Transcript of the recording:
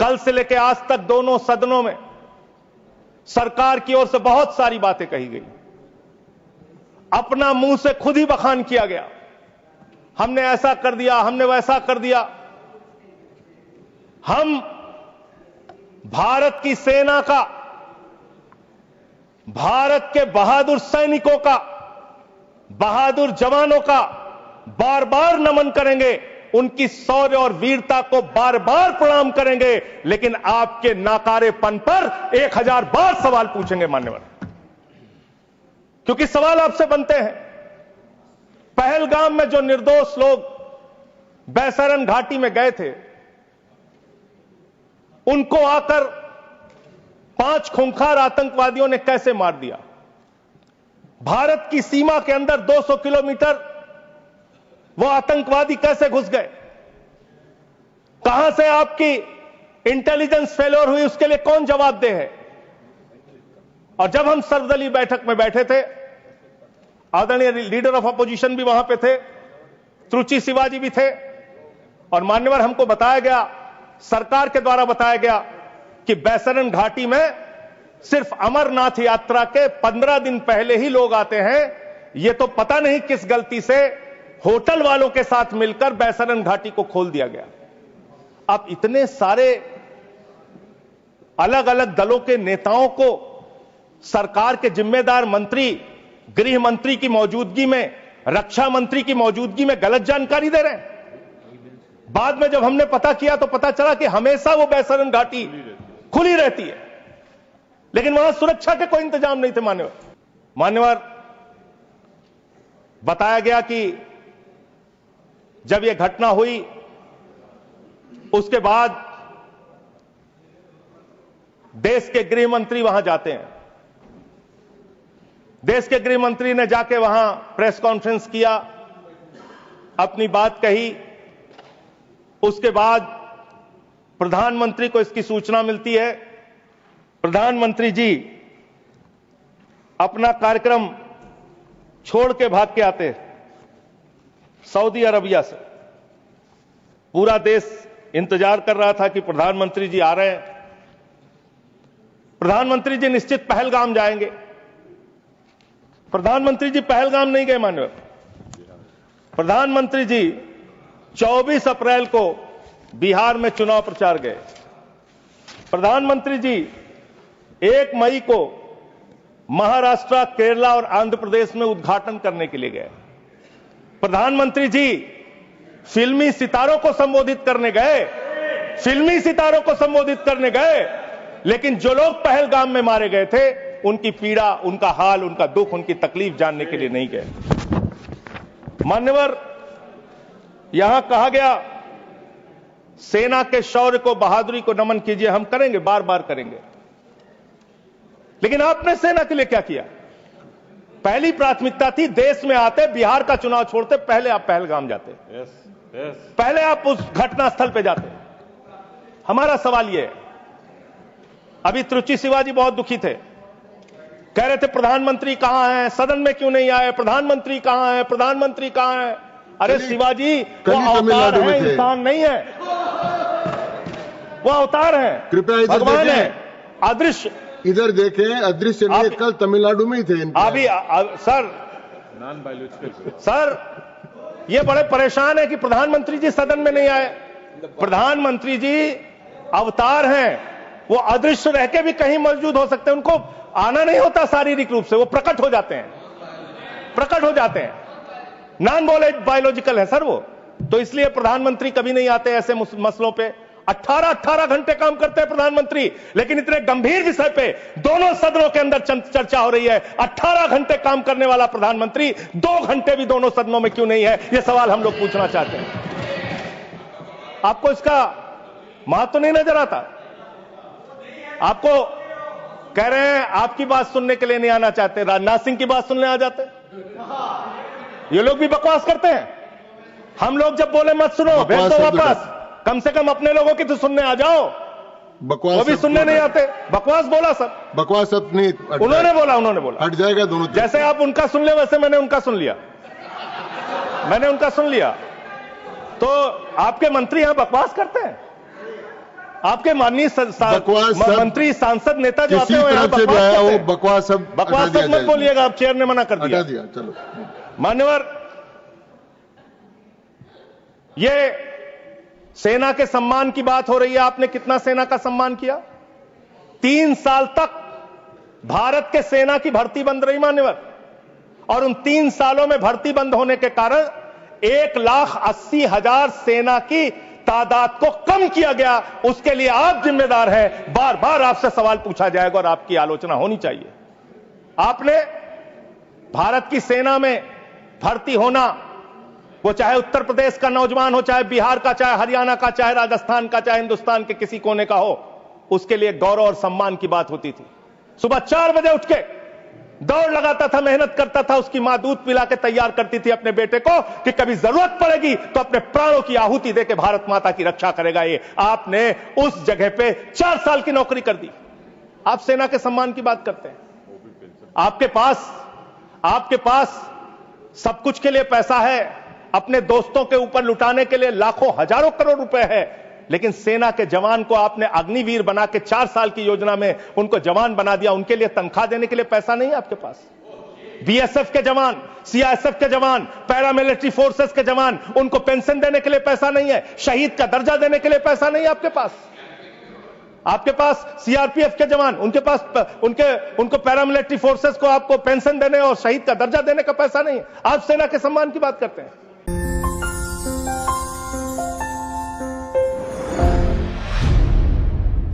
कल से लेकर आज तक दोनों सदनों में सरकार की ओर से बहुत सारी बातें कही गई, अपना मुंह से खुद ही बखान किया गया, हमने ऐसा कर दिया, हमने वैसा कर दिया। हम भारत की सेना का, भारत के बहादुर सैनिकों का, बहादुर जवानों का बार बार नमन करेंगे, उनकी शौर्य और वीरता को बार बार प्रणाम करेंगे, लेकिन आपके नाकारेपन पर 1000 बार सवाल पूछेंगे मान्यवर, क्योंकि सवाल आपसे बनते हैं। पहलगाम में जो निर्दोष लोग बैसरन घाटी में गए थे, उनको आकर 5 खूंखार आतंकवादियों ने कैसे मार दिया? भारत की सीमा के अंदर 200 किलोमीटर वो आतंकवादी कैसे घुस गए? कहां से आपकी इंटेलिजेंस फेलियर हुई, उसके लिए कौन जवाबदेह है? और जब हम सर्वदलीय बैठक में बैठे थे, आदरणीय लीडर ऑफ अपोजिशन भी वहां पे थे, त्रुचि शिवाजी भी थे, और मान्यवर हमको बताया गया, सरकार के द्वारा बताया गया कि बैसरन घाटी में सिर्फ अमरनाथ यात्रा के 15 दिन पहले ही लोग आते हैं। यह तो पता नहीं किस गलती से होटल वालों के साथ मिलकर बैसरन घाटी को खोल दिया गया। अब इतने सारे अलग अलग दलों के नेताओं को सरकार के जिम्मेदार मंत्री, गृह मंत्री की मौजूदगी में, रक्षा मंत्री की मौजूदगी में गलत जानकारी दे रहे हैं। बाद में जब हमने पता किया तो पता चला कि हमेशा वो बैसरन घाटी खुली रहती है, लेकिन वहां सुरक्षा के कोई इंतजाम नहीं थे। मान्यवर बताया गया कि जब यह घटना हुई, उसके बाद देश के गृह मंत्री वहां जाते हैं। देश के गृह मंत्री ने जाके वहां प्रेस कॉन्फ्रेंस किया, अपनी बात कही। उसके बाद प्रधानमंत्री को इसकी सूचना मिलती है। प्रधानमंत्री जी अपना कार्यक्रम छोड़ के भाग के आते हैं सऊदी अरबिया से। पूरा देश इंतजार कर रहा था कि प्रधानमंत्री जी आ रहे हैं। प्रधानमंत्री जी निश्चित पहलगाम जाएंगे। प्रधानमंत्री जी पहलगाम नहीं गए मान्यवर। प्रधानमंत्री जी 24 अप्रैल को बिहार में चुनाव प्रचार गए। प्रधानमंत्री जी 1 मई को महाराष्ट्र, केरला और आंध्र प्रदेश में उद्घाटन करने के लिए गए। प्रधानमंत्री जी फिल्मी सितारों को संबोधित करने गए, फिल्मी सितारों को संबोधित करने गए, लेकिन जो लोग पहलगाम में मारे गए थे, उनकी पीड़ा, उनका हाल, उनका दुख, उनकी तकलीफ जानने के लिए नहीं गए। मान्यवर, यहां कहा गया सेना के शौर्य को, बहादुरी को नमन कीजिए। हम करेंगे, बार बार करेंगे, लेकिन आपने सेना के लिए क्या किया? पहली प्राथमिकता थी देश में आते, बिहार का चुनाव छोड़ते, पहले आप पहलगाम जाते। पहले आप उस घटनास्थल पे जाते। हमारा सवाल यह है, अभी त्रुचि शिवाजी बहुत दुखी थे, कह रहे थे प्रधानमंत्री कहां है, सदन में क्यों नहीं आए, प्रधानमंत्री कहां है, प्रधानमंत्री कहां है? अरे शिवाजी, वो अवतार है, इंसान नहीं है। वो अवतार है, कृपया भगवान है, अदृश्य। इधर देखें, अदृश्य नहीं, कल तमिलनाडु में ही थे। अभी सर ये बड़े परेशान है कि प्रधानमंत्री जी सदन में नहीं आए। प्रधानमंत्री जी अवतार हैं, वो अदृश्य रह के भी कहीं मौजूद हो सकते हैं। उनको आना नहीं होता शारीरिक रूप से, वो प्रकट हो जाते हैं, प्रकट हो जाते हैं। नॉन बायोलॉजिकल है सर वो, तो इसलिए प्रधानमंत्री कभी नहीं आते ऐसे मसलों पे। 18 घंटे काम करते हैं प्रधानमंत्री, लेकिन इतने गंभीर विषय पे दोनों सदनों के अंदर चर्चा हो रही है। 18 घंटे काम करने वाला प्रधानमंत्री 2 घंटे भी दोनों सदनों में क्यों नहीं है? यह सवाल हम लोग पूछना चाहते हैं। आपको इसका महत्व नहीं नजर आता? आपको कह रहे हैं आपकी बात सुनने के लिए नहीं आना चाहते, राजनाथ सिंह की बात सुनने आ जाते। ये लोग भी बकवास करते हैं। हम लोग जब बोले मत सुनो, भेज दो वापस, कम से कम अपने लोगों की तो सुनने आ जाओ। बकवास वो भी सुनने नहीं आते। बकवास बोला सर, बकवास अब नहीं, उन्होंने बोला हट जाएगा दोनों। जैसे आप उनका सुन ले, वैसे मैंने उनका सुन लिया, मैंने उनका सुन लिया। तो आपके मंत्री यहां बकवास करते हैं। आपके माननीय बकवास सब मंत्री सांसद नेता जो आते किसी हैं तरफ से भी आया वो बकवास सब बकवास हटा दिया सब मत जाएगा। बोलिएगा, आप चेयर ने मना कर हटा दिया। दिया, चलो। मान्यवर, ये सेना के सम्मान की बात हो रही है। आपने कितना सेना का सम्मान किया? 3 साल तक भारत के सेना की भर्ती बंद रही मान्यवर, और उन 3 सालों में भर्ती बंद होने के कारण 1,80,000 सेना की तादाद को कम किया गया। उसके लिए आप जिम्मेदार हैं। बार बार आपसे सवाल पूछा जाएगा और आपकी आलोचना होनी चाहिए। आपने भारत की सेना में भर्ती होना, वो चाहे उत्तर प्रदेश का नौजवान हो, चाहे बिहार का, चाहे हरियाणा का, चाहे राजस्थान का, चाहे हिंदुस्तान के किसी कोने का हो, उसके लिए गौरव और सम्मान की बात होती थी। सुबह 4 बजे उठ के दौड़ लगाता था, मेहनत करता था, उसकी मां दूध पिला के तैयार करती थी अपने बेटे को कि कभी जरूरत पड़ेगी तो अपने प्राणों की आहुति देके भारत माता की रक्षा करेगा। ये आपने उस जगह पे 4 साल की नौकरी कर दी। आप सेना के सम्मान की बात करते हैं। आपके पास सब कुछ के लिए पैसा है, अपने दोस्तों के ऊपर लुटाने के लिए लाखों हजारों करोड़ रुपए है, लेकिन सेना के जवान को आपने अग्निवीर बना के 4 साल की योजना में उनको जवान बना दिया। उनके लिए तनख्वाह देने के लिए पैसा नहीं है आपके पास। बीएसएफ के जवान, सीआईएसएफ के जवान, पैरामिलिट्री फोर्सेस के जवान, उनको पेंशन देने के लिए पैसा नहीं है, शहीद का दर्जा देने के लिए पैसा नहीं है आपके पास। आपके पास सीआरपीएफ के जवान, उनको पैरामिलिट्री फोर्सेस को आपको पेंशन देने और शहीद का दर्जा देने का पैसा नहीं है। आप सेना के सम्मान की बात करते हैं।